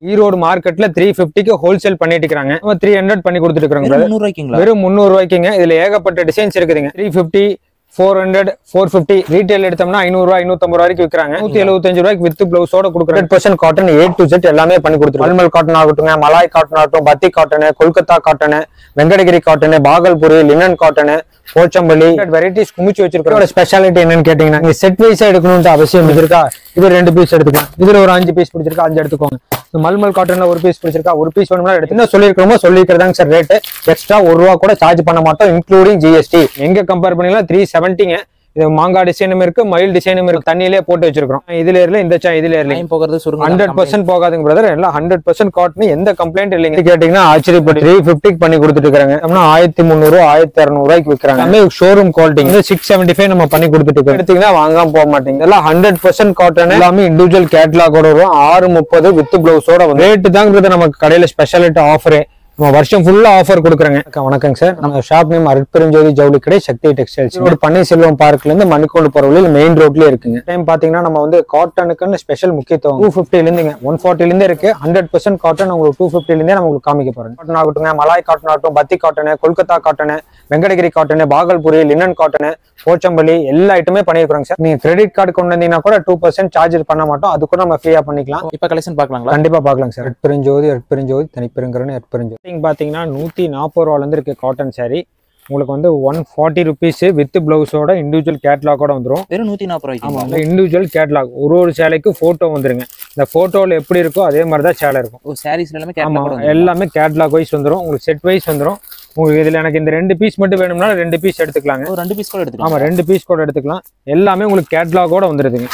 ஈரோடு மார்க்கெட்ல 350க்கு ஹோல்சேல் பண்ணிட்டு இருக்காங்க. 300 பண்ணி கொடுத்துட்டு இருக்காங்க. வெறும் 300 ரூபாய்க்குங்க. இதுல ஏகப்பட்ட டிசைன்ஸ் இருக்குதுங்க. 350 400 450 ரீட்டைல் எடுத்தோம்னா 500 ரூபாய் 550 ரூபாய்க்கு விற்கிறாங்க. 175 ரூபாய்க்கு வித் பிளவுஸோட கொடுக்குறாங்க. 100% காட்டன் A to Z எல்லாமே பண்ணி கொடுத்துருக்காங்க. மல்மல் காட்டன் ஆகட்டும், மலாய் காட்டன் ஆகட்டும், பத்தி cotton, Kolkata cotton, Venkatagiri cotton, Bhagalpuri, linen cotton, Pochampally varieties குமிச்சு வச்சிருக்கோம். ஸ்பெஷாலிட்டி என்னன்னு கேட்டீங்கன்னா, நீங்க செட் வைஸா எடுக்கணும்னு அவசியம் இருக்கா? இது 2 பீஸ் எடுத்துக்கலாம். இதுல ஒரு 5 பீஸ் பிடிச்சிருக்கா 5 எடுத்துக்கோங்க. மல்மல் காட்டன்ல ஒரு பீஸ் பிடிச்சிருக்கா ஒரு பீஸ் வேணும்னா எடுத்து என்ன சொல்லிருக்கோமோ சொல்லிக்கிறதாங்க சார். ரேட்டு எக்ஸ்ட்ரா 1 ரூபா கூட சார்ஜ் பண்ண மாட்டோம், இன்க்ளூடிங் GST. எங்க கம்பேர் பண்ணீங்கன்னா 370ங்க. இது மாங்கா டிசைனும் இருக்கு, மயில் டிசைனும் இருக்கு. தண்ணியிலே போட்டு வச்சிருக்கோம். இதுல ஏர்ல இந்த இதுல ஏர்ல போகிறது 100% போகாதுங்க பிரதர். எல்லாம் 100% காட்டன், எந்த கம்ப்ளைண்ட் இல்லைங்க. கேட்டீங்கன்னா ஆச்சரியப்பட்டு 350 பண்ணி கொடுத்துட்டு இருக்காங்க. 1300 1200 ரூபாய்க்கு விற்கிறாங்க. ஷோரூம் குவாலிட்டி 675 நம்ம பண்ணி கொடுத்துட்டு இருக்கோம். எடுத்தீங்கன்னா வாங்காம போக மாட்டீங்க. எல்லாம் 100% காட்டன், எல்லாமே இண்டிவிஜுவல் கேட்லாகோட வரும். 630 வித் பிளவுஸோட ரேட்டு தாங்கிறது நமக்கு கடையில ஸ்பெஷாலிட்டி ஆஃபரே. நம்ம வருஷம் ஃபுல்லா ஆஃபர் கொடுக்குறேங்க. வணக்கங்க சார். நம்ம ஷாப் நேம் அருட்பெருஞ்சோதி ஜவுளி கடை, சக்தி டெக்ஸ்டைல்ஸ். பன்னீர்செல்வம் பார்க்ல இருந்து மணிக்கொண்டு போற வழியில் மெயின் ரோட்லயே இருக்குங்க. டைம் பாத்தீங்கன்னா நம்ம வந்து காட்டனுக்குன்னு ஸ்பெஷல் முக்கியத்துவம் 250 இருந்துங்க 140 இருந்தே இருக்கு. 100% காட்டன் உங்களுக்கு 250 இருந்தே நம்ம உங்களுக்கு காமிக்க போறோம். காட்டன் ஆகட்டும், மலாய் காட்டன் ஆகட்டும், பத்தி cotton, Kolkata cotton, Venkatagiri cotton, Bhagalpuri, linen cotton, Pochampalli எல்லா ஐட்டமே பண்ணிருக்கோங்க சார். நீங்க கிரெடிட் கார்டு கொண்டு வந்தீங்கன்னா கூட 2% சார்ஜ் பண்ண மாட்டோம். அது கூட நம்ம ஃப்ரீயா பண்ணிக்கலாம். இப்ப கலெக்ஷன் பார்க்கலாங்களா? கண்டிப்பா பார்க்கலாம் சார். அருட்பெருஞ்சோதி தனிப்பெருங்கரன் அருட்பெருஞ்சோதி பாத்தீங்கன்னா 140 ரூபாயில இருந்து இருக்கு. காட்டன் சாரி உங்களுக்கு வந்து 140 ருபீஸ் வித் பிளவுஸோட இண்டிவிஜுவல் கேட்லாகோட வந்துடும். வெறும் 140 ரூபாய்க்கு. ஆமா, இண்டிவிஜுவல் கேட்லாக். ஒரு சேலைக்கு போட்டோ வந்துருங்க. இந்த போட்டோல எப்படி இருக்கோ அதே மாதிரி தான் சேலை இருக்கும். சாரீஸ் எல்லாமே கேட்லாக், எல்லாமே கேட்லாக் வைஸ் வந்துடும். உங்களுக்கு செட் வைஸ் வந்துடும். உங்களுக்கு இதுல எனக்கு இந்த 2 பீஸ் மட்டும் வேணும்னா 2 பீஸ் எடுத்துக்கலாங்க. 2 பீஸ் கூட எடுத்துக்கலாம். ஆமா, 2 பீஸ் கூட எடுத்துக்கலாம். எல்லாமே உங்களுக்கு கேட்லாகோட வந்துருதுங்க.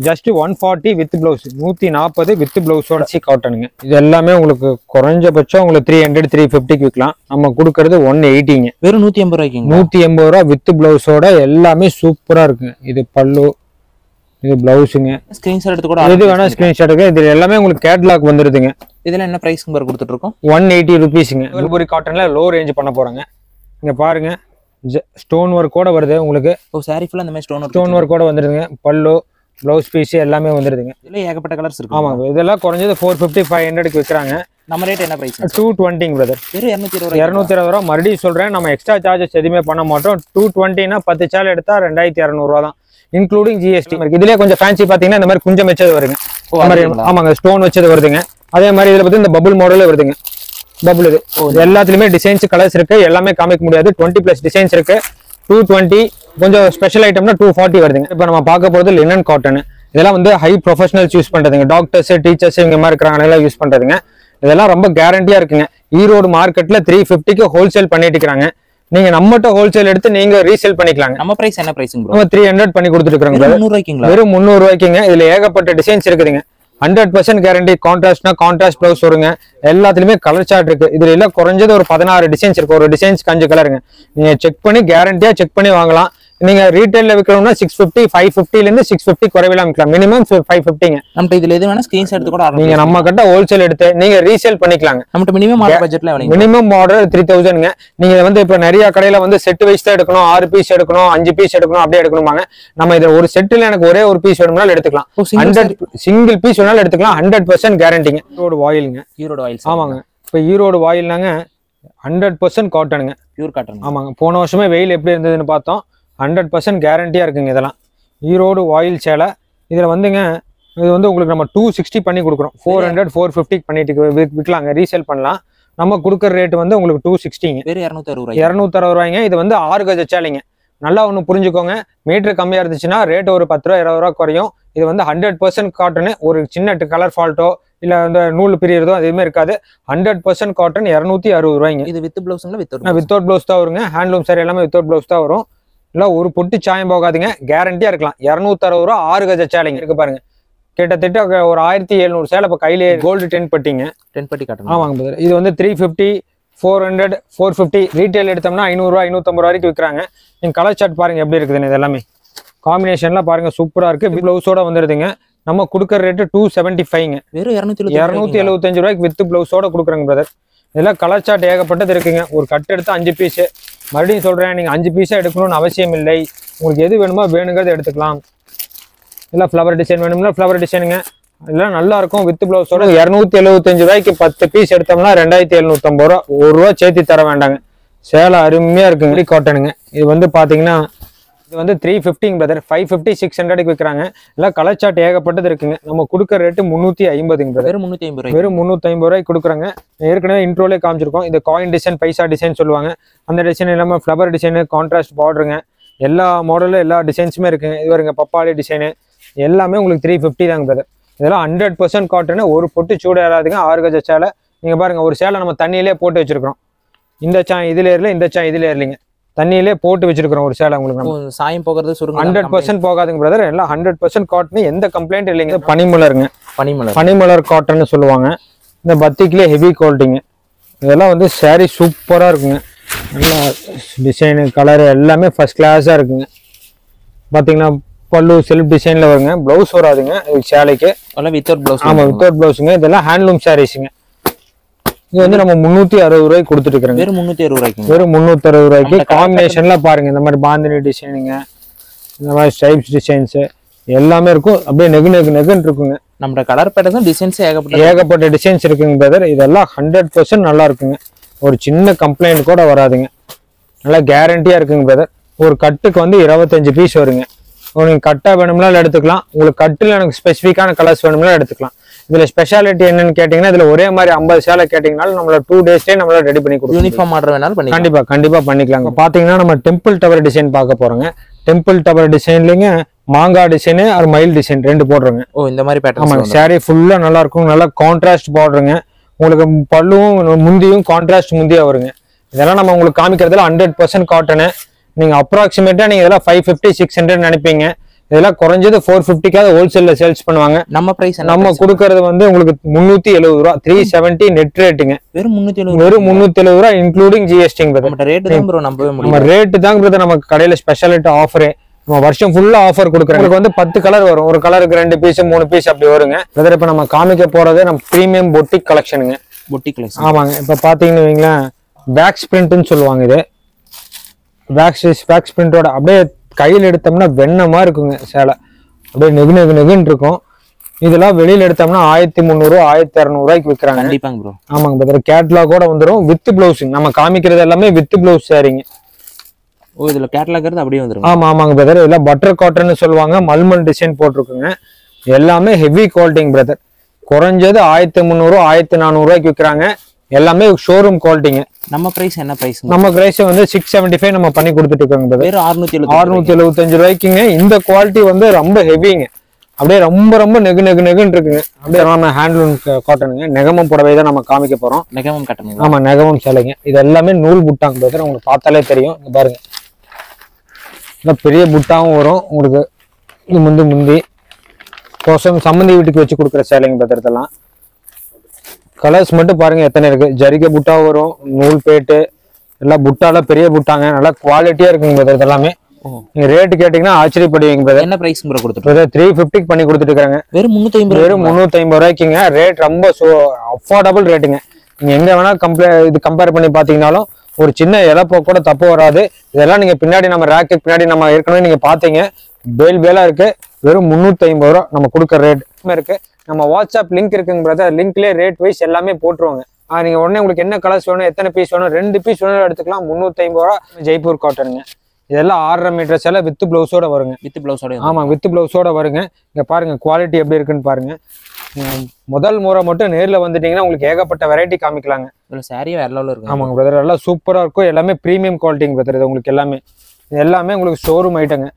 ஜஸ்ட் 140 வித் பிளவுஸ், 140 வித் பிளவுஸோட காட்டனுங்க. இது எல்லாமே உங்களுக்கு குறைஞ்சபட்சம் உங்களுக்கு 300 350க்கு விற்கலாம். நம்ம கொடுக்கறது 180ங்க. வெறும் 180 ரூபாய்க்கு. 180 ரூபா வித் பிளவுஸோட எல்லாமே சூப்பரா இருக்குங்க. இது பல்லு, இது பிளவுஸுங்க. ஸ்கிரீன்ஷாட் எடுத்து கூட எது வேணா ஸ்கிரீன்ஷாட் இருக்கு. இது எல்லாமே உங்களுக்கு கேட்லாக் வந்துருதுங்க. இதுல என்ன பிரைஸ் நம்பர் கொடுத்துட்டு இருக்கோம்? 180 ருபீஸ்ங்க. வெல்புரி காட்டன்ல லோ ரேஞ்ச் பண்ண போறாங்க. இங்க பாருங்க, ஸ்டோன் ஒர்க் கூட வருது உங்களுக்கு. சாரி ஃபுல்லா இந்த மாதிரி ஸ்டோன் ஒர்க் கூட வந்துருதுங்க. பல்லு, பிளவுஸ் பீஸ் எல்லாமே வந்துருதுங்க. இதுல ஏகப்பட்ட கலர்ஸ் இருக்கு. ஆமாங்க, இதெல்லாம் குறைஞ்சது 450 500க்கு விற்கிறாங்க. நம்ம ரேட் என்ன பிரைஸ்? 220 பிரதர். வெறும் 220 ரூபா. மறுபடியும் சொல்றேன், நம்ம எக்ஸ்ட்ரா சார்ஜஸ் எதுவுமே பண்ண மாட்டோம். 220னா 10 சேலை எடுத்தா 2200 ரூபா தான், இன்க்ளூடிங் GST. இதுலயே கொஞ்சம் ஃபேன்சி பாத்தீங்கன்னா இந்த மாதிரி குஞ்சம் வச்சது வருங்க. ஆமாங்க, ஸ்டோன் வச்சது வருதுங்க. அதே மாதிரி இதுல பத்தி இந்த பபுள் மாடலே வருதுங்க. பபுள் இது எல்லாத்துலயுமே டிசைன்ஸ் கலர்ஸ் இருக்கு. எல்லாமே காமிக்க முடியாது. 20+ டிசைன்ஸ் இருக்கு. 220. கொஞ்சம் ஸ்பெஷல் ஐட்டம்னா 240 வருதுங்க. இப்போ நம்ம பார்க்க போறது லினன் காட்டன். இதெல்லாம் வந்து ஹை ப்ரொஃபஷனல்ஸ் யூஸ் பண்றதுங்க. டாக்டர்ஸ், டீச்சர்ஸ் இவங்க மாதிரி இருக்கிறாங்க யூஸ் பண்றதுங்க. இதெல்லாம் ரொம்ப கேரண்டியா இருக்குங்க. ஈரோடு மார்க்கெட்ல 350க்கு ஹோல்சேல் பண்ணிட்டு இருக்காங்க. நீங்க நம்மகிட்ட ஹோல்சேல் எடுத்து நீங்க ரீசேல் பண்ணிக்கலாங்க. நம்ம பிரைஸ் என்ன பிரைஸ்? நம்ம 300 பண்ணி கொடுத்துட்டு இருக்காங்க. 300 ரூபாய்க்குங்களா? வெறும் 300 ரூபாய்க்குங்க. இதுல ஏகப்பட்ட டிசைன்ஸ் இருக்குதுங்க. 100% கேரண்டி. கான்ட்ராஸ்ட்னா கான்ட்ராஸ்ட் பிளவுஸ் வருங்க. எல்லாத்துலயுமே கலர் சார்ட் இருக்கு. இதுல எல்லாம் குறைஞ்சது ஒரு 16 டிசைன்ஸ் இருக்கு. ஒரு டிசைன்ஸ்க்கு 5 கலருங்க. நீங்க செக் பண்ணி கேரண்டியா செக் பண்ணி வாங்கலாம். நீங்க ரீட்டைல்ல விற்கணும்னா 650 550 இருந்து 650 குறைவிலாம் விற்கலாம். மினிமம் 550ங்க. நம்ம இதுல எது வேணா ஸ்கிரீன்ஷாட் எடுத்து கூட நீங்க நம்ம கிட்ட ஹோல்சேல் எடுத்து நீங்க ரீசேல் பண்ணிக்கலாங்க. நம்ம மினிமம் ஆர்டர் பட்ஜெட்ல வேணும். மினிமம் ஆர்டர் 3000ங்க. நீங்க வந்து இப்ப நிறைய கடையில வந்து செட் வைஸ் தான் எடுக்கணும். 6 பீஸ் எடுக்கணும், 5 பீஸ் எடுக்கணும், அப்படியே எடுக்கணுமாங்க. நம்ம இதுல ஒரு செட்ல எனக்கு ஒரே ஒரு பீஸ் வேணும்னாலும் எடுத்துக்கலாம். 100 சிங்கிள் பீஸ் வேணாலும் எடுத்துக்கலாம். 100% கேரண்டிங்க. ஈரோடு வாயிலுங்க. ஈரோடு ஆயில். ஆமாங்க. இப்ப ஈரோடு வாயில்னாங்க 100% காட்டனுங்க. Pure cotton. ஆமாங்க. போன வருஷமே வெயில் எப்படி இருந்ததுன்னு பார்த்தோம். 100% கேரண்டியா இருக்குங்க. இதெல்லாம் ஈரோடு வாயில் சேலை. இதுல வந்துங்க இது வந்து உங்களுக்கு நம்ம 260 பண்ணி கொடுக்குறோம். 400 450 பண்ணிட்டு விற்கலாங்க, ரீசேல் பண்ணலாம். நம்ம கொடுக்குற ரேட் வந்து உங்களுக்கு 260ங்க. வெறும் 260 ரூபாய்ங்க. இது வந்து 6 கஜ சேலைங்க. நல்லா ஒன்று புரிஞ்சுக்கோங்க. மீட்டர் கம்மியா இருந்துச்சுன்னா ரேட் ஒரு 10 ரூபா 20 ரூபா குறையும். இது வந்து 100% காட்டனு. ஒரு சின்ன கலர் ஃபால்ட்டோ இல்ல அந்த நூல் பிரியறதோ எதுவுமே இருக்காது. 100% காட்டன். 260 ரூபாய்ங்க. இது வித் பிளவுஸ்ங்களா? வித்தவுட் பிளவுஸ் தான் வருங்க. ஹேண்ட்லூம் சாரி எல்லாமே வித்தவுட் பிளவுஸ் தான் வரும். இல்ல ஒரு பொட்டு சாயம் போகாதுங்க. கேரண்டியா இருக்கலாம். 260 ரூபா 6 கஜ சேலைங்க இருக்கு பாருங்க. கிட்டத்தட்ட ஒரு 1700 சேலை இப்ப கையிலே கோல்டு 10 பட்டிங்க. 10 பட்டி காட்டன். ஆமாங்க. இது வந்து 350 400 450 ரீட்டைல் எடுத்தோம்னா 500 ரூபாய் 550 ரூபாய்க்கு விற்கிறாங்க. நீங்க கலர் சார்ட் பாருங்க எப்படி இருக்குதுன்னு. இது எல்லாமே காம்பினேஷன்லாம் பாருங்க சூப்பரா இருக்கு. பிளவுஸோட வந்துருதுங்க. நம்ம கொடுக்குற ரேட்டு 275ங்க. வெறும் 275 ரூபாய்க்கு வித் பிளவுஸோட கொடுக்குறாங்க பிரதர். இதெல்லாம் கலர் சார்ட் ஏகப்பட்டது இருக்குங்க. ஒரு கட் எடுத்து 5 பீஸ். மறுபடியும் சொல்றேன், நீங்க 5 பீஸா எடுக்கணும்னு அவசியம் இல்லை. உங்களுக்கு எது வேணுமோ வேணுங்கிறத எடுத்துக்கலாம். இல்லை ஃப்ளவர் டிசைன் வேணும்னா ஃப்ளவர் டிசைனுங்க. இதெல்லாம் நல்லா இருக்கும் வித் பிளவுஸோட 275 ரூபாய்க்கு 10 பீஸ் எடுத்தோம்னா 2750 ரூபா, 1 ரூபா சேர்த்து தர வேண்டாங்க. சேலை அருமையா இருக்குங்க. காட்டனுங்க. இது வந்து பாத்தீங்கன்னா இது வந்து 350 பிரதர், 550 600க்கு விற்கிறாங்க. எல்லாம் கலர் சார்ட் ஏகப்பட்டது இருக்குங்க. நம்ம கொடுக்குற ரேட்டு 350 பிரதர். வெறும் 350 ரூபாய். வெறும் 350 ரூபாய்க்கு கொடுக்குறாங்க. ஏற்கனவே இன்ட்ரோலே காமிச்சிருக்கோம். இந்த காயின் டிசைன், பைசா டிசைன் சொல்லுவாங்க. அந்த டிசைன் இல்லாமல் ஃப்ளவர் டிசைனு, கான்ட்ராஸ்ட் பார்டருங்க, எல்லா மாடலும் எல்லா டிசைன்ஸுமே இருக்குங்க. இது வருங்க பப்பாளி டிசைனு, எல்லாமே உங்களுக்கு 350 தாங்க பிரதர். இதெல்லாம் 100% காட்டனு, ஒரு பொட்டு சூடு ஏறாதுங்க. 6 கஜ சேலை. நீங்கள் பாருங்க, ஒரு சேலை நம்ம தண்ணியிலே போட்டு வச்சிருக்கிறோம். இந்த சாய் இதில் ஏறல, இந்த சாய் இதில் ஏறலிங்க. தண்ணியிலே போட்டு வச்சிருக்கிறோம் ஒரு சேலை. உங்களுக்கு நம்ம சாயம் போகிறது சுருங்க 100% போகாதுங்க பிரதர். எல்லாம் 100% காட்டன், எந்த கம்ப்ளைண்ட் இல்லைங்க. பனிமலருங்க, பனிமலர், பனிமலர் காட்டன்னு சொல்லுவாங்க. இந்த பத்திக்கிலே ஹெவி குவாலிட்டிங்க. இதெல்லாம் வந்து சாரீ சூப்பராக இருக்குங்க. நல்லா டிசைனு, கலரு எல்லாமே ஃபர்ஸ்ட் கிளாஸாக இருக்குங்க. பார்த்தீங்கன்னா பல்லு செல்ஃப் டிசைனில் வருங்க. ப்ளவுஸ் வராதுங்க சேலைக்கு. Without blouse. ஆமாம், வித்தவுட் ப்ளவுஸுங்க. இதெல்லாம் ஹேண்ட்லூம் சாரீஸுங்க. இது வந்து நம்ம 360 ரூபாய்க்கு கொடுத்துட்டு இருக்கிறோங்க. வெறும் 360 ரூபாய்க்கு. வெறும் 360 ரூபாய்க்கு. காம்பினேஷன்லாம் பாருங்க, இந்த மாதிரி பாந்தினி டிசைனுங்க, இந்த மாதிரி ஸ்ட்ரைப்ஸ் டிசைன்ஸ் எல்லாமே இருக்கும். அப்படியே நெகுன்னு இருக்குங்க. நம்ம கலர் பேட்டர்ன் டிசைன்ஸ் ஏகப்பட்ட டிசைன்ஸ் இருக்குங்க பிரதர். இதெல்லாம் 100% நல்லா இருக்குங்க. ஒரு சின்ன கம்ப்ளைண்ட் கூட வராதுங்க. நல்லா கேரண்டியா இருக்குங்க பிரதர். ஒரு கட்டுக்கு வந்து 25 பீஸ் வருங்க. உங்களுக்கு கட்டா வேணும்னாலும் எடுத்துக்கலாம். உங்களுக்கு கட்டில் எனக்கு ஸ்பெசிஃபிக்கான கலர்ஸ் வேணும்னாலும் எடுத்துக்கலாம். இதுல ஸ்பெஷாலிட்டி என்னன்னு கேட்டீங்கன்னா, இதுல ஒரே மாதிரி 50 சேலை கேட்டீங்கனாலும் நம்மள 2 டேஸ்லயே நம்மளால ரெடி பண்ணி கொடுக்கும். யூனிஃபார்ம் ஆர்டர் வேணாலும் பண்ணி கண்டிப்பா பண்ணிக்கலாங்க. பாத்தீங்கன்னா நம்ம டெம்பிள் டவர் டிசைன் பார்க்க போறோங்க. டெம்பிள் டவர் டிசைன்லங்க மாங்காய் டிசைனு ஒரு மயில் டிசைன் 2 போடுறோங்க. ஓ, இந்த மாதிரி பேட்டர்ன். ஆமாங்க, சாரி ஃபுல்லா நல்லா இருக்கும். நல்லா கான்ட்ராஸ்ட் பார்டருங்க. உங்களுக்கு பல்லுவும் முந்தியும் கான்ட்ராஸ்ட் முந்தியா வருங்க. இதெல்லாம் நம்ம உங்களுக்கு காமிக்கிறதுல 100% காட்டனு. நீங்க அப்ராக்சிமேட்டா நீங்க இதெல்லாம் 550 600 நினைப்பீங்க. இதெல்லாம் குறைஞ்சது 450க்காக ஹோல்சேல்ல சேல்ஸ் பண்ணுவாங்க. நம்ம பிரைஸ் நம்ம கொடுக்கறது வந்து உங்களுக்கு 370 ரூபா, 370 நெட் ரேட்டுங்க. வெறும் 370. வெறும் 370 ரூபா இன்க்ளூடிங் ஜிஎஸ்டி. ரேட் தான் ப்ரோ நம்பவே முடியும். நம்ம ரேட்டு தான் பிரதர். நமக்கு கடையில ஸ்பெஷாலிட்டி ஆஃபரே. நம்ம வருஷம் ஃபுல்லா ஆஃபர் கொடுக்குறோம். உங்களுக்கு வந்து 10 கலர் வரும். ஒரு கலருக்கு 2 பீஸ் 3 பீஸ் அப்படி வருங்க பிரதர். இப்ப நம்ம காமிக்க போறது நம்ம பிரீமியம் பொட்டிக் கலெக்ஷனுங்க. Boutique collection. ஆமாங்க. இப்ப பாத்தீங்கன்னு வைங்களேன், பேக்ஸ் பிரிண்ட்னு சொல்லுவாங்க. இது பேக்ஸ் பிரிண்டோட அப்படியே கையில் எடுத்தோம்னா வெண்ணமா இருக்குங்க சேலை. அப்படியே நெகுன்னு இருக்கும். இதெல்லாம் வெளியில எடுத்தோம்னா 1300 1200 ரூபாய்க்கு விற்கிறாங்க. கண்டிப்பாங்க ப்ரோ. ஆமாங்க பிரதர். கேட்லாக் கூட வந்துடும் வித் பிளவுஸ். நம்ம காமிக்கிறது எல்லாமே வித் பிளவுஸ் சாரிங்க. ஓ, இதுல கேட்லாக் இருந்து அப்படியே வந்துரும். ஆமாங்க பிரதர். இதெல்லாம் பட்டர் காட்டன் சொல்லுவாங்க. மல்மல் டிசைன் போட்டிருக்குங்க. எல்லாமே ஹெவி குவாலிட்டிங்க பிரதர். குறைஞ்சது 1300 1400 ரூபாய்க்கு விற்கிறாங்க. எல்லாமே ஷோரூம் குவாலிட்டிங்க. நம்ம பிரைஸ் என்ன பிரைஸ்? நம்ம பிரைஸ் வந்து 675 நம்ம பண்ணி கொடுத்துட்டு இருக்கோங்க பிரதர். வேற 675 ரூபாய்க்குங்க. இந்த குவாலிட்டி வந்து ரொம்ப ஹெவிங்க. அப்படியே ரொம்ப நெகுன்னு இருக்குங்க. அப்படியே நம்ம ஹேண்ட்லூம் காட்டனுங்க. நெகமம் புடவை தான் நம்ம காமிக்க போறோம். நெகமம் காட்டன். ஆமா, நெகமம் சேலைங்க. இது எல்லாமே நூல் புட்டாங்க பிரதர். உங்களுக்கு பார்த்தாலே தெரியும். இங்க பாருங்க, இந்த பெரிய புட்டாவும் வரும் உங்களுக்கு. இது முந்தி கோசம் சம்மந்தி வீட்டுக்கு வச்சு கொடுக்குற சேலைங்க பிரதர். இதெல்லாம் கலர்ஸ் மட்டும் பாருங்க எத்தனை இருக்கு. ஜரிகை புட்டா வரும், நூல் பேட்டு எல்லாம் புட்டால பெரிய புட்டாங்க. நல்லா குவாலிட்டியா இருக்குங்க பிரதர். இதெல்லாமே நீங்க ரேட்டு கேட்டீங்கன்னா ஆச்சரியப்படுவீங்க பிரதர். என்ன பிரைஸ் ப்ரோ கொடுத்துட்டு? பிரதர் 350க்கு பண்ணி கொடுத்துட்டு இருக்காங்க. வெறும் 350. வெறும் 350 ரூபாய்க்குங்க. ரேட் ரொம்ப அஃபோர்டபுள் ரேட்டுங்க. நீங்க எங்க வேணா கம்பேர் பண்ணி பாத்தீங்கன்னாலும் ஒரு சின்ன இழப்போ கூட தப்பு வராது. இதெல்லாம் நீங்க பின்னாடி நம்ம ரேக்கு பின்னாடி நம்ம ஏற்கனவே நீங்க பாத்தீங்க. பேலா இருக்கு. வெறும் 350 ரூபா நம்ம கொடுக்குற ரேட் இருக்கு. நம்ம வாட்ஸ்அப் லிங்க் இருக்குங்க பிரதர். லிங்க்லேயே ரேட் வைஸ் எல்லாமே போட்டுருவாங்க. நீங்க உடனே உங்களுக்கு என்ன கலர்ஸ் வேணும், எத்தனை பீஸ் வேணும், 2 பீஸ் வேணும் எடுத்துக்கலாம். 350 ரூபா. ஜெய்ப்பூர் காட்டனுங்க. இதெல்லாம் 6.5 மீட்டர் சேலை வித் பிளவுஸோட வருங்க. வித் பிளவுஸோட. ஆமா, வித் பிளவுஸோட வருங்க. இங்க பாருங்க குவாலிட்டி எப்படி இருக்குன்னு பாருங்க. முதல் முறை மட்டும் நேர்ல வந்துட்டீங்கன்னா உங்களுக்கு ஏகப்பட்ட வெரைட்டி காமிக்கலாங்க. சாரி வேற லெவல்ல இருக்கு. ஆமாங்க பிரதர். எல்லாம் சூப்பரா இருக்கும். எல்லாமே பிரீமியம் குவாலிட்டிங்க பிரதர். இது உங்களுக்கு எல்லாமே உங்களுக்கு ஷோரூம் ஐட்டங்க.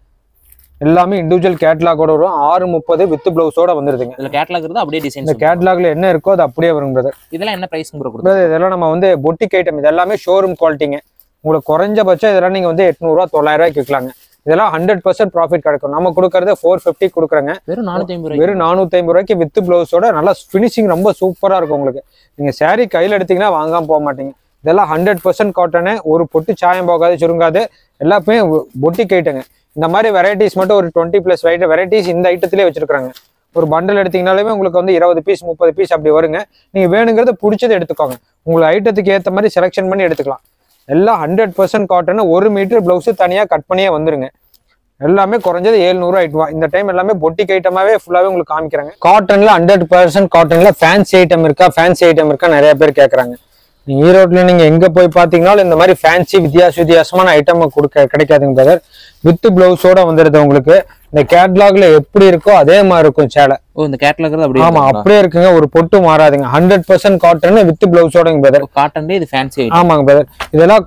எல்லாமே இண்டிவிஜுவல் கேட்லாகோட வரும். 630 வித் பிளவுஸோட வந்துருதுங்க. இதுல கேட்லாக் இருந்தா அப்படியே டிசைன். இந்த கேட்லாக்ல என்ன இருக்கோ அது அப்படியே வரும் பிரதர். இதெல்லாம் என்ன பிரைஸ் ப்ரோ கொடுக்குறது? இதெல்லாம் நம்ம வந்து பொட்டிக் ஐட்டம். இது எல்லாமே ஷோரூம் குவாலிட்டிங்க. உங்களுக்கு குறைஞ்சபட்சம் இதெல்லாம் நீங்க வந்து 800 ரூபா 900 ரூபாய்க்கு விற்கலாங்க. இதெல்லாம் 100% ப்ராஃபிட் கிடைக்கும். நம்ம கொடுக்கறது 450 கொடுக்குறாங்க. வெறும் 450. வெறும் 450 ரூபாய்க்கு வித் பிளவுஸோட நல்லா ஃபினிஷிங் ரொம்ப சூப்பரா இருக்கும் உங்களுக்கு. நீங்க சாரி கையில் எடுத்தீங்கன்னா வாங்காம போக மாட்டீங்க. இதெல்லாம் 100% காட்டனு. ஒரு பொட்டு சாயம் போகாது, சுருங்காது. எல்லாமே பொட்டிக் ஐட்டங்க. இந்த மாதிரி வெரைட்டிஸ் மட்டும் ஒரு 20+ வெரைட்டிஸ் இந்த ஐட்டத்திலே வச்சிருக்காங்க. ஒரு பண்டல் எடுத்தீங்கனாலுமே உங்களுக்கு வந்து 20 பீஸ் 30 பீஸ் அப்படி வருங்க. நீங்க வேணுங்கிறத பிடிச்சது எடுத்துக்கோங்க. உங்களுக்கு ஐட்டத்துக்கு ஏற்ற மாதிரி செலெக்ஷன் பண்ணி எடுத்துக்கலாம். எல்லாம் 100% காட்டன். 1 மீட்டர் பிளவுஸ் தனியா கட் பண்ணியே வந்துருங்க. எல்லாமே குறைஞ்சது 700 800. இந்த டைம் எல்லாமே பொட்டிக் ஐட்டமாவே ஃபுல்லாவே உங்களுக்கு காமிக்கிறாங்க. காட்டன்ல 100% காட்டன்ல ஃபேன்சி ஐட்டம் இருக்கா நிறைய பேர் கேட்கறாங்க. ஈரோட்ல நீங்க எங்க போய் பாத்தீங்கன்னாலும் இந்த மாதிரி ஃபேன்சி வித்தியாசமான ஐட்டம் கிடைக்காதுங்க பிரதர். வித் பிளவுஸோட வந்துருது உங்களுக்கு. இந்த கேட்லாக்ல எப்படி இருக்கோ அதே மாதிரி இருக்கும் சேலை. இந்த கேட்லாக் அப்படியே ஆமா அப்படியே இருக்குங்க, ஒரு பொட்டு மாறாதுங்க. 100% காட்டன் வித் பிளவுஸோட பிரதர். காட்டன்ல இது ஃபேன்சி. ஆமாங்க பிரதர். இதெல்லாம்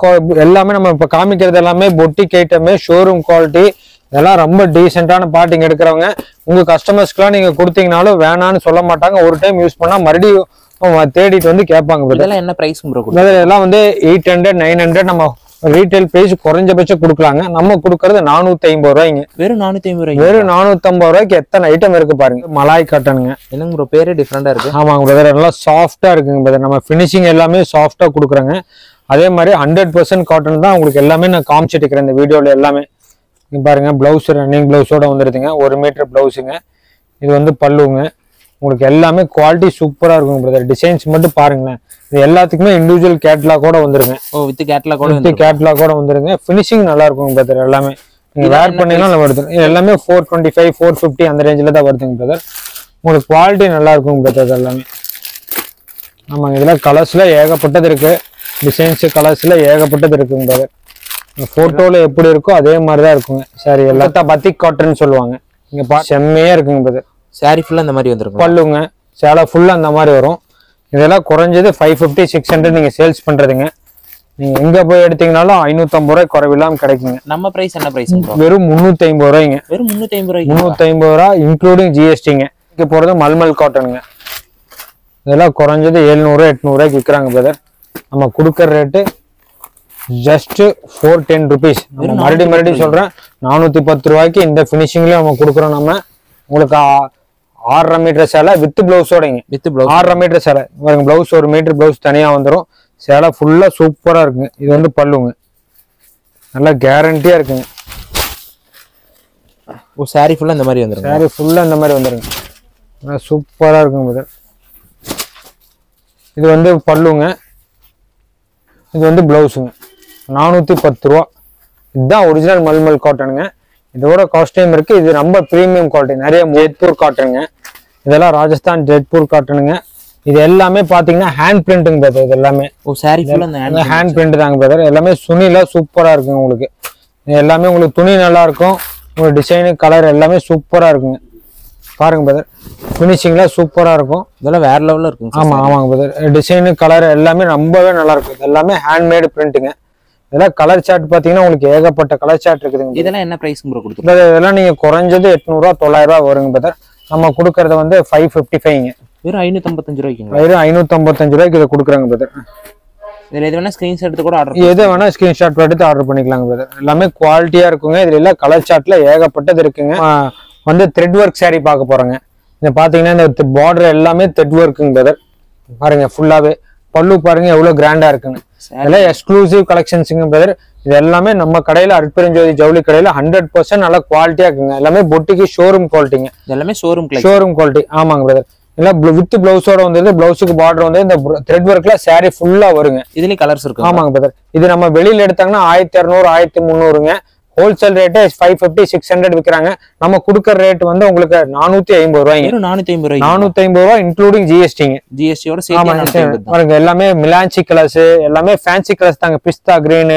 எல்லாமே நம்ம இப்ப காமிக்கிறது எல்லாமே பொட்டிக் ஐட்டமே, ஷோரூம் குவாலிட்டி. இதெல்லாம் ரொம்ப டீசென்டான பார்ட்டிங் எடுக்கிறவங்க. உங்க கஸ்டமர்ஸ்க்குலாம் நீங்க கொடுத்தீங்கனாலும் வேணான்னு சொல்ல மாட்டாங்க. ஒரு டைம் யூஸ் பண்ணா மறுபடியும் தேடிட்டு வந்து கேட்பாங்க. இதெல்லாம் என்ன பிரைஸ் ப்ரோ? இதெல்லாம் வந்து 800 900 நம்ம ரீட்டைல் பிரைஸ் குறைஞ்சபட்சம் கொடுக்கலாங்க. நம்ம கொடுக்கறது 450 ரூபாய்ங்க. வெறும் 450 ரூபாய். வெறும் 450 ரூபாய்க்கு எத்தனை ஐட்டம் இருக்கு பாருங்க. மலாய் காட்டனுங்க. என்னங்க ப்ரோ பேரே டிஃபரெண்டா இருக்கு. ஆமாங்க பிரதர், நல்லா சாஃப்டா இருக்குங்க பிரதர். நம்ம ஃபினிஷிங் எல்லாமே சாஃப்டா கொடுக்குறாங்க. அதே மாதிரி 100% காட்டன் தான் உங்களுக்கு எல்லாமே நான் காமிச்சிட்டு இருக்கிறேன் இந்த வீடியோல எல்லாமே. இங்க பாருங்க, பிளவுஸ் ரன்னிங் பிளவுஸோட வந்துருதுங்க. 1 மீட்டர் பிளவுஸுங்க. இது வந்து பல்லுங்க. உங்களுக்கு எல்லாமே குவாலிட்டி சூப்பரா இருக்கும் பிரதர். டிசைன்ஸ் மட்டும் பாருங்களேன். இது எல்லாத்துக்குமே இண்டிவிஜுவல் கேட்லாகோட வந்துருங்க. வித் கேட்லாகோட வந்துருங்க. ஃபினிஷிங் நல்லா இருக்கும் பிரதர். எல்லாமே நீங்க வேர் பண்ணீங்கன்னா வருது. எல்லாமே 425 450 அந்த ரேஞ்சில தான் வருதுங்க பிரதர். உங்களுக்கு குவாலிட்டி நல்லா இருக்கும் பிரதர் எல்லாமே. ஆமாங்க, இதெல்லாம் கலர்ஸ்ல ஏகப்பட்டது இருக்கு. டிசைன்ஸ் கலர்ஸ்ல ஏகப்பட்டது இருக்குங்க பிரதர். போட்டோல எப்படி இருக்கோ அதே மாதிரிதான் இருக்குங்க. சரி, எல்லாத்தான் பத்திக் காட்டன் சொல்லுவாங்க. இங்க செம்மையா இருக்குங்க பிரதர். சாரி ஃபுல்லா இந்த மாதிரி வந்துருக்கும். பல்லுங்க சேலை ஃபுல்லா அந்த மாதிரி வரும். இதெல்லாம் குறைஞ்சது 550 600 நீங்க சேல்ஸ் பண்றதுங்க. நீங்க எங்க போய் எடுத்தீங்கனாலும் 550 ரூபாய் குறைவில்லாம கிடைக்குங்க. நம்ம பிரைஸ் என்ன பிரைஸ்? வெறும் 350 ரூபாய்ங்க. வெறும் 350 ரூபாய். 350 ரூபாய் இன்க்ளூடிங் ஜிஎஸ்டிங்க. இங்க போறது மல்மல் காட்டனுங்க. இதெல்லாம் குறைஞ்சது 700 800 ரூபாய்க்கு விற்கிறாங்க பிரதர். நம்ம கொடுக்கற ரேட்டு ஜஸ்ட் 410 ருபீஸ். மறுபடியும் சொல்றேன், 410 ரூபாய்க்கு இந்த பினிஷிங்ல நம்ம கொடுக்குறோம். நம்ம உங்களுக்கு 6.5 மீட்டர் சேலை வித் பிளவுஸோடங்க. 6.5 மீட்டர் சேலை பிளவுஸ், 1 மீட்டர் பிளவுஸ் தனியா வந்துடும். சேலை ஃபுல்லா சூப்பரா இருக்குங்க. இது வந்து பல்லுங்க, நல்லா கேரண்டியா இருக்குங்க. சாரி ஃபுல்லா இந்த மாதிரி வந்துரும். சாரி ஃபுல்லா இந்த மாதிரி வந்துருங்க. சூப்பரா இருக்குங்க. இது வந்து பல்லுங்க, இது வந்து பிளவுஸுங்க. 410 ரூபா. இதுதான் ஒரிஜினல் மல்மல் காட்டனுங்க. இதோட காஸ்டியூம் இருக்கு. இது ரொம்ப பிரீமியம் குவாலிட்டி. நிறைய ஜெய்ப்பூர் காட்டனுங்க. இதெல்லாம் ராஜஸ்தான் ஜெய்ப்பூர் காட்டனுங்க. இது எல்லாமே பாத்தீங்கன்னா ஹேண்ட் பிரிண்ட்டுங்க பிரதர். இது எல்லாமே சாரி ஃபுல்லா ஹேண்ட் பிரிண்ட் தாங்க பிரதர். எல்லாமே சுனில சூப்பரா இருக்குங்க. உங்களுக்கு எல்லாமே உங்களுக்கு துணி நல்லா இருக்கும். உங்களுக்கு டிசைனு கலர் எல்லாமே சூப்பரா இருக்குங்க. பாருங்க பிரதர், பினிஷிங்லாம் சூப்பரா இருக்கும். இதெல்லாம் வேற லெவல்ல இருக்கும். ஆமாங்க பிரதர். டிசைனு கலர் எல்லாமே ரொம்பவே நல்லா இருக்கும். எல்லாமே ஹேண்ட்மேடு பிரிண்ட்டுங்க. இதெல்லாம் கலர் சார்ட் பாத்தீங்கன்னா உங்களுக்கு ஏகப்பட்ட கலர் சார்ட் இருக்குதுங்க. இதெல்லாம் என்ன பிரைஸ் ப்ரோ கொடுத்துருக்கீங்க? இதெல்லாம் நீங்க குறைஞ்சது 800 ரூபா 900 ரூபா வருங்க பிரதர். நம்ம கொடுக்கறது வந்து 555ங்க. வெறும் 555 ரூபாய்க்கு. வெறும் 555 ரூபாய்க்கு இதை கொடுக்குறாங்க பிரதர். இதுல எது வேணா ஸ்கிரீன்ஷாட் எடுத்து கூட ஆர்டர் எது வேணா ஸ்கிரீன்ஷாட் எடுத்து ஆர்டர் பண்ணிக்கலாங்க பிரதர். எல்லாமே குவாலிட்டியா இருக்குங்க. இதுல எல்லாம் கலர் சார்ட்ல ஏகப்பட்டது இருக்குங்க. வந்து த்ரெட் ஒர்க் சாரி பார்க்க போறோங்க. இதை பாத்தீங்கன்னா இந்த பார்டர் எல்லாமே த்ரெட் ஒர்க்குங்க பிரதர். பாருங்க ஃபுல்லாவே பல்லு பாருங்க எவ்வளவு கிராண்டா இருக்குங்க. இதெல்லாம் எக்ஸ்க்ளூசிவ் கலெக்ஷன்ஸுங்க பிரதர். இது எல்லாமே நம்ம கடையில அற்பெருஞ்சோதி ஜவுளி கடையில 100% நல்லா குவாலிட்டியா இருக்குங்க. எல்லாமே பொட்டிக்கு ஷோரூம் குவாலிட்டிங்க. எல்லாமே ஷோரூம் குவாலிட்டி. ஆமாங்க பிரதர். எல்லாம் வித் பிளவுஸோட வந்து பிளவுஸுக்கு பார்டர் வந்து இந்த த்ரெட் ஒர்க்ல சாரி ஃபுல்லா வருங்க. இதுலயும் கலர்ஸ் இருக்கு. ஆமாங்க பிரதர். இது நம்ம வெளியில எடுத்தாங்கன்னா 1200 1300ங்க. ஹோல்சேல் ரேட்டு 550 600 விற்கிறாங்க. நம்ம கொடுக்கற ரேட் வந்து உங்களுக்கு 450 ரூபாய்ங்க. 450 ரூபாய் இன்க்ளூடிங் ஜிஎஸ்டிங்க. ஜிஎஸ்டியோட சேர்த்து எல்லாமே மிலான்சி கலர்ஸ், எல்லாமே ஃபேன்சி கலர்ஸ் தாங்க. பிஸ்தா கிரீன்,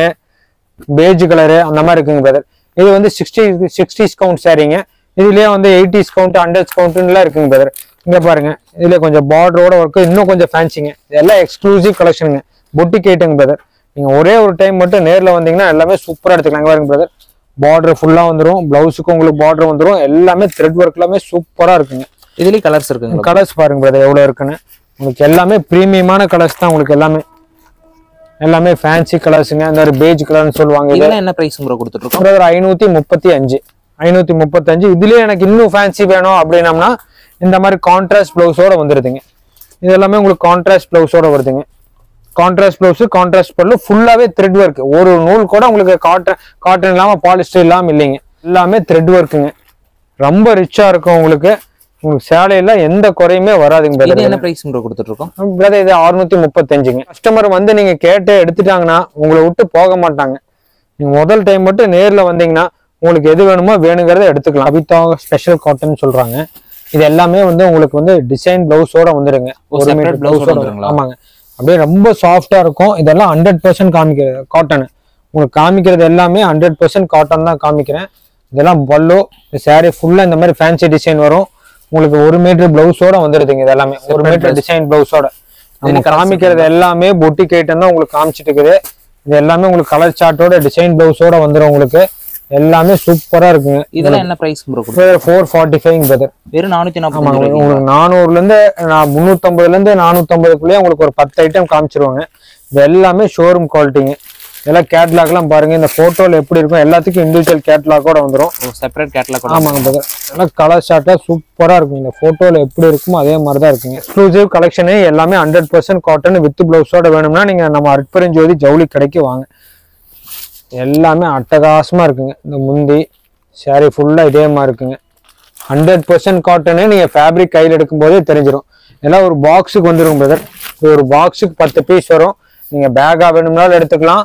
பேஜ் கலரு அந்த மாதிரி இருக்குங்க பிரதர். இது வந்து 60s கவுண்ட் சாரிங்க. இதுலயே வந்து 80s கவுண்ட் 100s கவுண்ட்லாம் இருக்குங்க பிரதர். இங்க பாருங்க, இதுல கொஞ்சம் பார்டரோட ஒர்க், இன்னும் கொஞ்சம் ஃபேன்சிங்க. இதெல்லாம் எக்ஸ்க்ளூசிவ் கலெக்ஷனுங்க. பொட்டிக் ஐட்டங்க பிரதர். நீங்க ஒரே ஒரு டைம் மட்டும் நேர்ல வந்தீங்கன்னா எல்லாமே சூப்பரா எடுத்துக்கலாம். பாருங்க பிரதர், பார்டர் ஃபுல்லா வந்துடும். பிளவுஸுக்கு உங்களுக்கு பார்டர் வந்துடும். எல்லாமே த்ரெட் ஒர்க் எல்லாமே சூப்பரா இருக்குங்க. இதுலயும் கலர்ஸ் இருக்குங்க. கலர்ஸ் பாருங்க பிரதர் எவ்வளவு இருக்குன்னு. உங்களுக்கு எல்லாமே பிரீமியமான கலர்ஸ் தான். உங்களுக்கு எல்லாமே ஃபேன்சி கலர்ஸுங்க. இந்த ஒரு பேஜ் கலர்னு சொல்லுவாங்க. இதெல்லாம் என்ன பிரைஸ் ப்ரோ கொடுத்துட்டு இருக்கோம் பிரதர்? 535. இதுலயே எனக்கு இன்னும் ஃபேன்சி வேணும் அப்படின்னம்னா இந்த மாதிரி கான்ட்ராஸ்ட் பிளவுஸோட வந்துருதுங்க. இது எல்லாமே உங்களுக்கு கான்ட்ராஸ்ட் பிளவுஸோட வருதுங்க. கான்ட்ராஸ்ட் பிளவுஸ், கான்ட்ராஸ்ட் பல்லு, ஃபுல்லாவே த்ரெட் ஒர்க். ஒரு நூல் கூட உங்களுக்கு காட்டன் இல்லாம பாலிஸ்டர் இல்லாம இல்லைங்க. எல்லாமே த்ரெட் ஒர்க்குங்க. ரொம்ப ரிச்சா இருக்கும். உங்களுக்கு சேலையில எந்த குறையுமே வராதுங்க பிரதர். இது என்ன பிரைஸ் ப்ரோ கொடுத்துட்டு இருக்கோம் பிரதர்? இது 635ங்க. கஸ்டமர் வந்து நீங்க கேட்டு எடுத்துட்டாங்கன்னா உங்களை விட்டு போக மாட்டாங்க. நீங்க முதல் டைம் மட்டும் நேர்ல வந்தீங்கன்னா உங்களுக்கு எது வேணுமோ வேணுங்கிறத எடுத்துக்கலாம். கவிதா ஸ்பெஷல் காட்டன் சொல்றாங்க. இது எல்லாமே வந்து உங்களுக்கு வந்து டிசைன் பிளவுஸோட வந்துருங்க. ஒரு மீட்டர் பிளவுஸோட. ஆமாங்க, அப்படியே ரொம்ப சாஃப்டா இருக்கும். இதெல்லாம் 100% காமிக்கிற காட்டன். உங்களுக்கு காமிக்கிறது எல்லாமே 100% காட்டன் தான் காமிக்கிறேன். இதெல்லாம் பல்லு, சாரி ஃபுல்லா இந்த மாதிரி ஃபேன்சி டிசைன் வரும். உங்களுக்கு ஒரு மீட்டர் பிளவுஸோட வந்துருதுங்க. இது எல்லாமே ஒரு மீட்டர் டிசைன் பிளவுஸோட. நம்ம காமிக்கிறது எல்லாமே பொட்டிக் ஐட்டம் தான் உங்களுக்கு காமிச்சிட்டு இருக்குது. இது எல்லாமே உங்களுக்கு கலர் சார்ட்டோட டிசைன் பிளவுஸோட வந்துடும். உங்களுக்கு எல்லாமே சூப்பரா இருக்குங்க. இதெல்லாம் என்ன பிரைஸ் ப்ரோ? 445 பிரதர். வெறும் 440. உங்களுக்கு 400ல இருந்து 350ல இருந்து 450க்குள்ளேயே உங்களுக்கு ஒரு 10 ஐட்டம் காமிச்சிருவாங்க. இது எல்லாமே ஷோரூம் குவாலிட்டிங்க. இதெல்லாம் கேட்லாக் எல்லாம் பாருங்க. இந்த போட்டோல எப்படி இருக்கும் எல்லாத்துக்கும் இண்டிவிஜுவல் கேட்லாகோட வந்துடும். Separate catalogue. ஆமாங்க பிரதர். எல்லாம் கலர் ஷார்ட்டா சூப்பரா இருக்கும். இந்த போட்டோல எப்படி இருக்குமோ அதே மாதிரி தான் இருக்குங்க. எக்ஸ்க்ளூசிவ் கலெக்ஷனே எல்லாமே 100% காட்டன் வித் பிளவுஸோட வேணும்னா நீங்க நம்ம அற்பெருஞ்சோதி ஜவுளி கடைக்கு வாங்க. எல்லாமே அட்டகாசமா இருக்குங்க. இந்த முந்தி சாரி ஃபுல்லா இதே மாதிரி இருக்குங்க. 100% காட்டனே நீங்க ஃபேப்ரிக் கையில் எடுக்கும் போதே தெரிஞ்சிடும். எல்லாம் ஒரு பாக்ஸுக்கு வந்துடும் பிரதர். ஒரு பாக்ஸுக்கு 10 பீஸ் வரும். நீங்க பேக்கா வேணும்னாலும் எடுத்துக்கலாம்.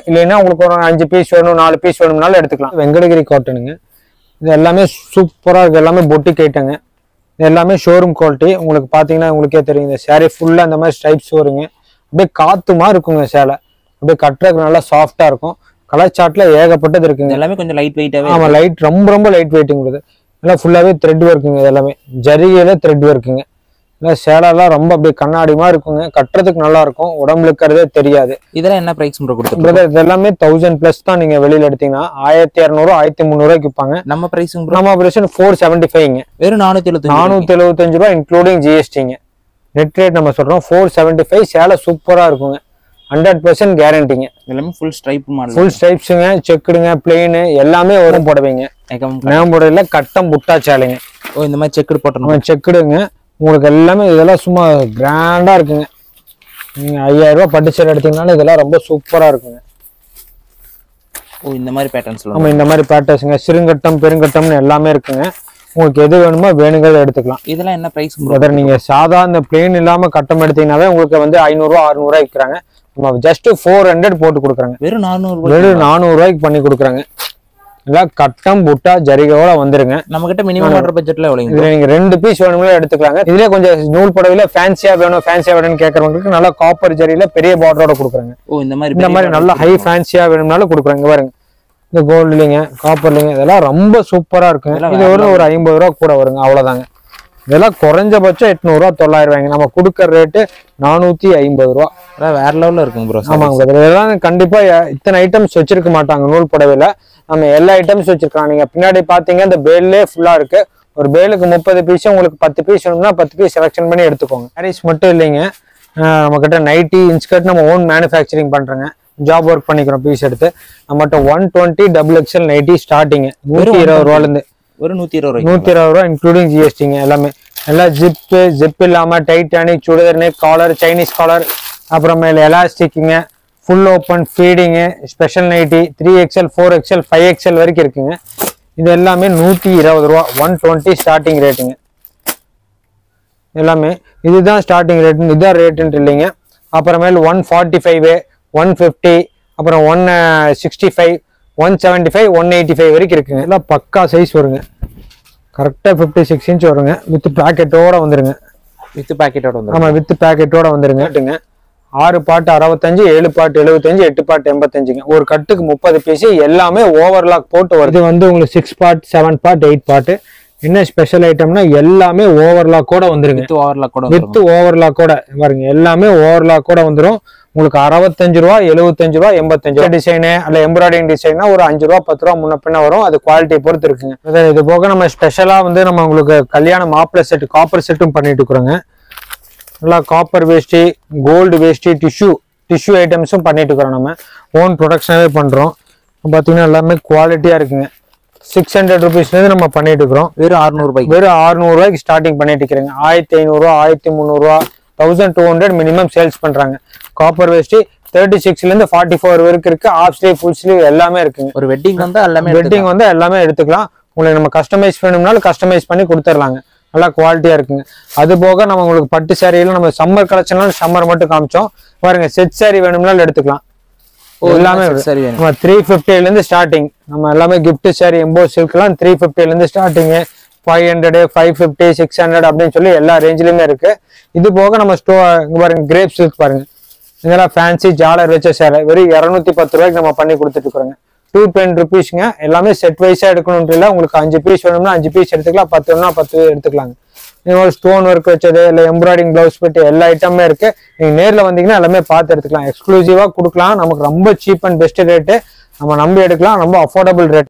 இல்லைன்னா உங்களுக்கு ஒரு 5 பீஸ் வேணும் 4 பீஸ் வேணும்னாலும் எடுத்துக்கலாம். வெங்கடகிரி காட்டனுங்க. இது எல்லாமே சூப்பரா இருக்கு. எல்லாமே பொட்டிக் ஐட்டங்க. இது எல்லாமே ஷோரூம் குவாலிட்டி. உங்களுக்கு பாத்தீங்கன்னா உங்களுக்கே தெரியும். இந்த சாரி ஃபுல்லா இந்த மாதிரி ஸ்ட்ரைப்ஸ் வருங்க. அப்படியே காத்துமா இருக்குங்க சேலை. அப்படியே கட்டுறதுக்கு நல்லா சாஃப்டா இருக்கும். கலர் சார்ட்ல ஏகப்பட்டது இருக்குங்க. எல்லாமே கொஞ்சம் லைட் வெயிட்டாவே. ஆமா, லைட் ரொம்ப ரொம்ப லைட் வெயிட்டுங்கிறது. எல்லாம் ஃபுல்லாவே த்ரெட் ஒர்க்குங்க. எல்லாமே ஜரிகையில த்ரெட் ஒர்க்குங்க. இல்லை சேலைலாம் ரொம்ப அப்படியே கண்ணாடிமா இருக்குங்க. கட்டுறதுக்கு நல்லா இருக்கும். உடம்புல இருக்கிறதே தெரியாது. இதெல்லாம் என்ன பிரைஸ் கொடுத்துருக்கோம்? இது எல்லாமே 1000+ தான். நீங்க வெளியில எடுத்தீங்கன்னா 1200 1300 விற்பாங்க. நம்ம பிரைஸ் 475ங்க. வெறும் 475 ரூபாய் இன்க்ளூடிங் ஜிஎஸ்டிங்க. நெட் ரேட் நம்ம சொல்றோம் 475. சேலை சூப்பரா இருக்குங்க. 100% கேரண்டிங்க. எல்லாமே ஃபுல் ஸ்ட்ரைப் மாடல். ஃபுல் ஸ்ட்ரைப்ஸுங்க, செக்குடுங்க, பிளெயின் எல்லாமே வரும் புடவைங்க. புடவைல கட்டம் புட்டா சேலைங்க. ஓ, இந்த மாதிரி செக்குடு போட்டோம். செக்குடுங்க உங்களுக்கு எல்லாமே. இதெல்லாம் சும்மா கிராண்டா இருக்குங்க. நீங்க 5000 ரூபாய் பட்டு சேலை எடுத்தீங்கன்னாலும் இதெல்லாம் ரொம்ப சூப்பரா இருக்குங்க. ஓ, இந்த மாதிரி பேட்டர்ன்ஸ். ஆமா, இந்த மாதிரி பேட்டர்ன்ஸ்ங்க. சிறுங்கட்டம் பெருங்கட்டம்னு எல்லாமே இருக்குங்க. உங்களுக்கு எது வேணுமோ வேணுங்கிறத எடுத்துக்கலாம். இதெல்லாம் என்ன பிரைஸ்? நீங்க சாதாரண பிளெயின் இல்லாம கட்டம் எடுத்தீங்கன்னாவே உங்களுக்கு வந்து 500 ரூபா 600 ரூபாய் விற்கிறாங்க. நம்ம ஜஸ்ட் 400 போட்டு கொடுக்குறாங்க. வெறும் 400. வெறும் 400 ரூபாய்க்கு பண்ணி கொடுக்குறாங்க. எல்லாம் கட்டம் புட்டா ஜரிகையோட வந்துருங்க. நம்ம கிட்ட மினிமம் ஆர்டர் பட்ஜெட்ல எவ்வளவு? இதுல நீங்க 2 பீஸ் வேணும்னு எடுத்துக்கலாங்க. இதுல கொஞ்சம் நூல் புடவையில ஃபேன்சியா வேணும்னு கேட்கறவங்களுக்கு நல்லா காப்பர் ஜரியில பெரிய பார்டரோட கொடுக்குறாங்க. ஓ, இந்த மாதிரி நல்லா ஹை ஃபேன்சியா வேணும்னாலும் கொடுக்குறாங்க. பாருங்க, இந்த கோல்டுலிங்க காப்பர்லிங்க இதெல்லாம் ரொம்ப சூப்பரா இருக்குங்க. இது ஒரு 50 ரூபா கூட வருங்க. அவ்வளவுதாங்க. இதெல்லாம் குறைஞ்சபட்சம் 800 ரூபா 900 ரூபாய்ங்க. நம்ம கொடுக்கற ரேட்டு 450 ரூபா. வேற லெவல்ல இருக்குங்க ப்ரோ. ஆமாங்க பிரதர். இதெல்லாம் கண்டிப்பா இத்தனை ஐட்டம்ஸ் வச்சிருக்க மாட்டாங்க நூல் புடவையில. நம்ம எல்லா ஐட்டம்ஸ் வச்சிருக்கோம். நீங்க பின்னாடி பாத்தீங்க இந்த பேல்லே ஃபுல்லா இருக்கு. ஒரு பேலுக்கு 30 பீஸ், உங்களுக்கு 10 பீஸ் வேணும்னா 10 பீஸ் செலக்ஷன் பண்ணி எடுத்துக்கோங்க. சாரீஸ் மட்டும் இல்லைங்க, நம்ம கிட்ட நைட்டி இன்ஸ்கர்ட் நம்ம ஓன் மேனுஃபேக்சரிங் பண்றோங்க. ஜாப் ஒர்க் பண்ணிக்கிறோம் பீஸ் எடுத்து. நம்மகிட்ட 120 XXL நைட்டி ஸ்டார்டிங் 120 ரூபாயில இருந்து. ஒரு 120 ரூபா இன்க்ளூடிங் ஜிஎஸ்டிங்க. எல்லாமே எல்லாம் ஜிப் இல்லாம Titanic churidar neck collar, Chinese collar, அப்புறமேல எலாஸ்டிக்குங்க, full open feeding, special nighty 3XL 4XL 5XL வரைக்கும் இருக்குங்க. இது எல்லாமே 120 ரூபா. 120 ஸ்டார்டிங் ரேட்டுங்க. எல்லாமே இதுதான் ஸ்டார்டிங் ரேட். இதுதான் ரேட்டுன்ட்டு இல்லைங்க. அப்புறமேல 145 150 அப்புறம் 165 175 185 வரைக்கும் இருக்குங்க. எல்லாம் பக்கா சைஸ் வருங்க. கரெக்டா 56 இன்ச் வருங்க. வித் பேக்கெட்டோட வந்துருங்க. ஆமா, வித் பேக்கெட்டோட வந்துருங்க. 6 பாட்டு 65, 7 பாட்டு 75, 8 பாட்டு 85ங்க. ஒரு கட்டுக்கு 30 பீஸ். எல்லாமே ஓவர்லாக் போட்டு வருது. வந்து உங்களுக்கு 6 பாட் 7 பாட் 8 பாட்டு. என்ன ஸ்பெஷல் ஐட்டம்னா எல்லாமே ஓவர்லாக்கோட வந்துருங்க. வித் ஓவர்லாக்கோட பாருங்க. எல்லாமே ஓவர்லாக்கோட வந்துடும். உங்களுக்கு 65 ரூபா 75 ரூபா 85 ரூபா. டிசைனு அல்ல எம்ப்ராய்டிங் டிசைன்னா ஒரு 5 ரூபா 10 ரூபா முன்ன பின்ன வரும். அது குவாலிட்டியை பொறுத்து இருக்குங்க. இது போக நம்ம ஸ்பெஷலா வந்து நம்ம உங்களுக்கு கல்யாண மாப்பிள்ளை செட் காப்பர் செட்டும் பண்ணிட்டு இருக்கிறோங்க. நல்லா காப்பர் வேஷ்டி, கோல்டு வேஷ்டி, டிஷ்யூ ஐட்டம்ஸும் பண்ணிட்டு இருக்கிறோம். நம்ம ஓன் ப்ரொடக்ஷனாவே பண்றோம். பாத்தீங்கன்னா எல்லாமே குவாலிட்டியா இருக்குங்க. 600 ருபீஸ்லேருந்து நம்ம பண்ணிட்டு இருக்கிறோம். வெறும் 600 ரூபாய்க்கு. வெறும் 600 ரூபாய்க்கு ஸ்டார்டிங் பண்ணிட்டு இருக்கிறேங்க. 1500 ரூபா 1300 ரூபா 1200 மினிமம் சேல்ஸ் பண்றாங்க. காப்பர் வேஷ்டி 36ல இருந்து 44 வரைக்கும் இருக்கு. ஆஃப் ஸ்லீவ் ஃபுல் ஸ்லீவ் எல்லாமே இருக்குங்க. ஒரு வெட்டிங் வந்தா எல்லாமே எடுத்துக்கலாம். உங்களுக்கு நம்ம கஸ்டமைஸ் வேணும்னாலும் கஸ்டமைஸ் பண்ணி கொடுத்துடலாங்க. நல்லா குவாலிட்டியா இருக்குங்க. அது போக நம்ம உங்களுக்கு பட்டு சாரியில நம்ம சம்மர் கலெக்ஷன்லாம் சம்மர் மட்டும் காமிச்சோம். பாருங்க, செட் சாரி வேணும்னாலும் எடுத்துக்கலாம். எல்லாமே சரி வேணும். நம்ம 350 இருந்து ஸ்டார்டிங். நம்ம எல்லாமே gift saree எம்போஸ் சில்க்லாம் 350 இருந்து ஸ்டார்டிங். 500 550 600 அப்படின்னு சொல்லி எல்லா ரேஞ்சிலுமே இருக்கு. இது போக நம்ம இங்க பாருங்க கிரேப் சில்க் பாருங்க, இதெல்லாம் ஃபேன்சி ஜாலர் வச்ச சேலை வெறும் 210 ரூபாய்க்கு நம்ம பண்ணி கொடுத்துட்டு இருக்கிறோங்க. 210 rupeesங்க. எல்லாமே செட் வைஸா எடுக்கணும்னு இல்லை, உங்களுக்கு 5 பீஸ் வேணும்னா 5 பீஸ் எடுத்துக்கலாம், 10 வேணும்னா 10 எடுத்துக்கலாங்க. இது ஸ்டோன் ஒர்க் வச்சது இல்லை எம்ப்ராய்டிங் பிளவுஸ் பெட்டி எல்லா ஐட்டமே இருக்கு. நீங்க நேர்ல வந்தீங்கன்னா எல்லாமே பார்த்து எடுத்துக்கலாம். எக்ஸ்க்ளூசிவா கொடுக்கலாம். நமக்கு ரொம்ப சீப் அண்ட் பெஸ்ட் ரேட்டு, நம்ம நம்பி எடுக்கலாம். ரொம்ப அஃபோர்டபுள் ரேட்.